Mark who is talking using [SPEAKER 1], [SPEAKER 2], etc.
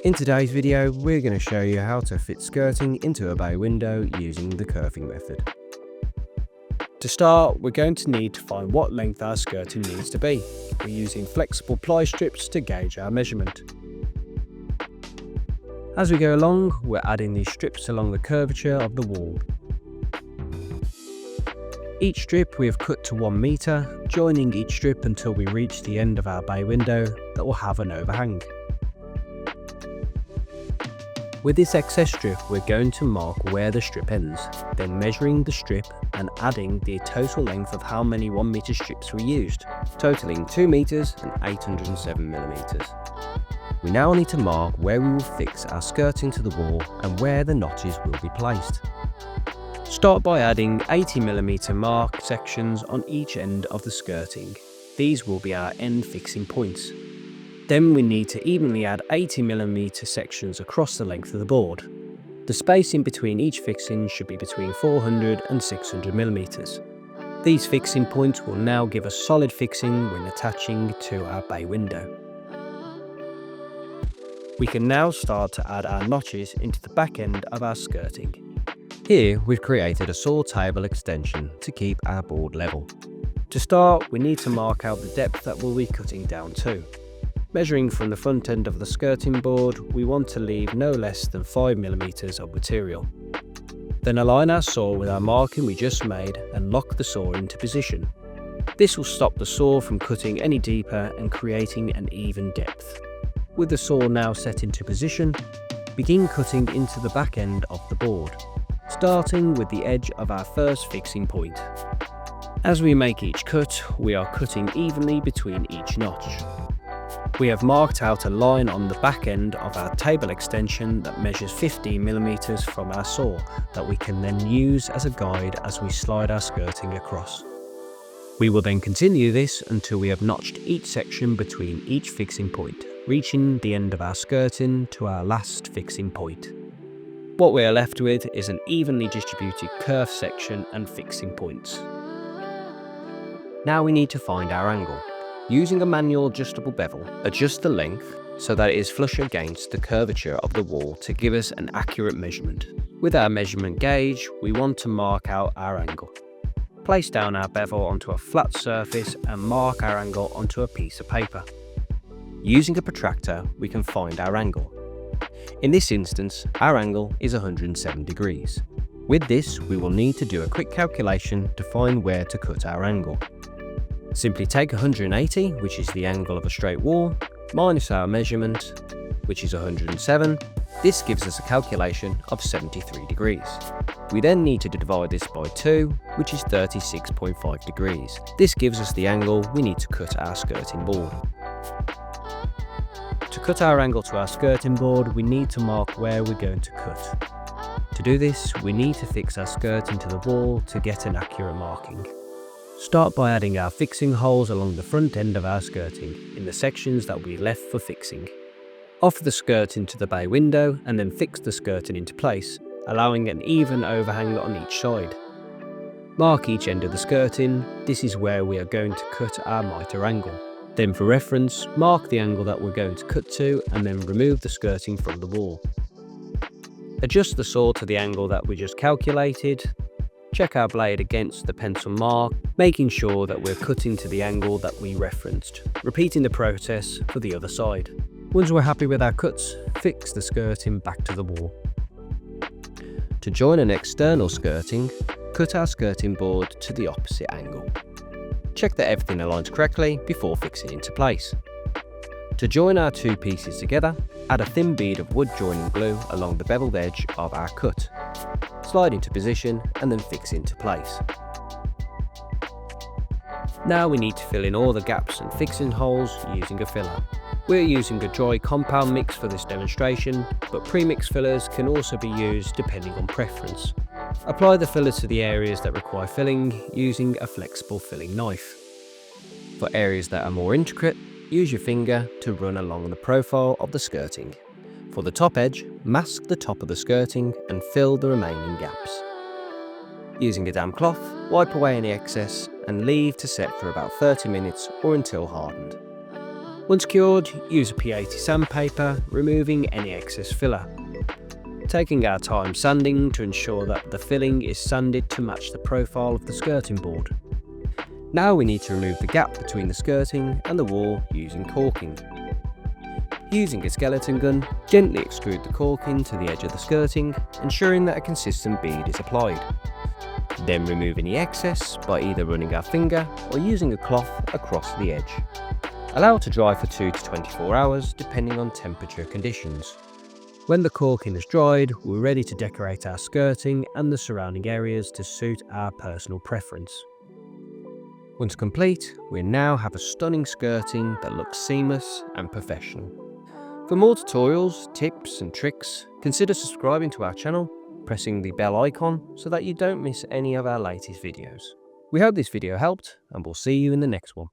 [SPEAKER 1] In today's video, we're going to show you how to fit skirting into a bay window using the kerfing method. To start, we're going to need to find what length our skirting needs to be. We're using flexible ply strips to gauge our measurement. As we go along, we're adding these strips along the curvature of the wall. Each strip we have cut to 1 metre, joining each strip until we reach the end of our bay window that will have an overhang. With this excess strip, we're going to mark where the strip ends, then measuring the strip and adding the total length of how many 1 metre strips we used, totaling 2 metres and 807 millimetres. We now need to mark where we will fix our skirting to the wall and where the notches will be placed. Start by adding 80mm mark sections on each end of the skirting. These will be our end fixing points. Then we need to evenly add 80mm sections across the length of the board. The spacing between each fixing should be between 400 and 600mm. These fixing points will now give us solid fixing when attaching to our bay window. We can now start to add our notches into the back end of our skirting. Here we've created a saw table extension to keep our board level. To start, we need to mark out the depth that we'll be cutting down to. Measuring from the front end of the skirting board, we want to leave no less than 5mm of material. Then align our saw with our marking we just made and lock the saw into position. This will stop the saw from cutting any deeper and creating an even depth. With the saw now set into position, begin cutting into the back end of the board, starting with the edge of our first fixing point. As we make each cut, we are cutting evenly between each notch. We have marked out a line on the back end of our table extension that measures 15mm from our saw that we can then use as a guide as we slide our skirting across. We will then continue this until we have notched each section between each fixing point, reaching the end of our skirting to our last fixing point. What we are left with is an evenly distributed kerf section and fixing points. Now we need to find our angle. Using a manual adjustable bevel, adjust the length so that it is flush against the curvature of the wall to give us an accurate measurement. With our measurement gauge, we want to mark out our angle. Place down our bevel onto a flat surface and mark our angle onto a piece of paper. Using a protractor, we can find our angle. In this instance, our angle is 107 degrees. With this, we will need to do a quick calculation to find where to cut our angle. Simply take 180, which is the angle of a straight wall, minus our measurement, which is 107. This gives us a calculation of 73 degrees. We then need to divide this by 2, which is 36.5 degrees. This gives us the angle we need to cut our skirting board. To cut our angle to our skirting board, we need to mark where we're going to cut. To do this, we need to fix our skirting to the wall to get an accurate marking. Start by adding our fixing holes along the front end of our skirting, in the sections that we left for fixing. Offer the skirting to the bay window and then fix the skirting into place, allowing an even overhang on each side. Mark each end of the skirting. This is where we are going to cut our mitre angle. Then for reference, mark the angle that we're going to cut to and then remove the skirting from the wall. Adjust the saw to the angle that we just calculated. Check our blade against the pencil mark, making sure that we're cutting to the angle that we referenced, repeating the process for the other side. Once we're happy with our cuts, fix the skirting back to the wall. To join an external skirting, cut our skirting board to the opposite angle. Check that everything aligns correctly before fixing into place. To join our two pieces together, add a thin bead of wood joining glue along the beveled edge of our cut. Slide into position and then fix into place. Now we need to fill in all the gaps and fixing holes using a filler. We're using a dry compound mix for this demonstration, but pre-mix fillers can also be used depending on preference. Apply the filler to the areas that require filling using a flexible filling knife. For areas that are more intricate, use your finger to run along the profile of the skirting. For the top edge, mask the top of the skirting and fill the remaining gaps. Using a damp cloth, wipe away any excess and leave to set for about 30 minutes or until hardened. Once cured, use a P80 sandpaper, removing any excess filler. Taking our time sanding to ensure that the filling is sanded to match the profile of the skirting board. Now we need to remove the gap between the skirting and the wall using caulking. Using a skeleton gun, gently extrude the caulking to the edge of the skirting, ensuring that a consistent bead is applied. Then remove any excess by either running our finger or using a cloth across the edge. Allow to dry for 2 to 24 hours depending on temperature conditions. When the caulking has dried, we're ready to decorate our skirting and the surrounding areas to suit our personal preference. Once complete, we now have a stunning skirting that looks seamless and professional. For more tutorials, tips and tricks, consider subscribing to our channel, pressing the bell icon so that you don't miss any of our latest videos. We hope this video helped, and we'll see you in the next one.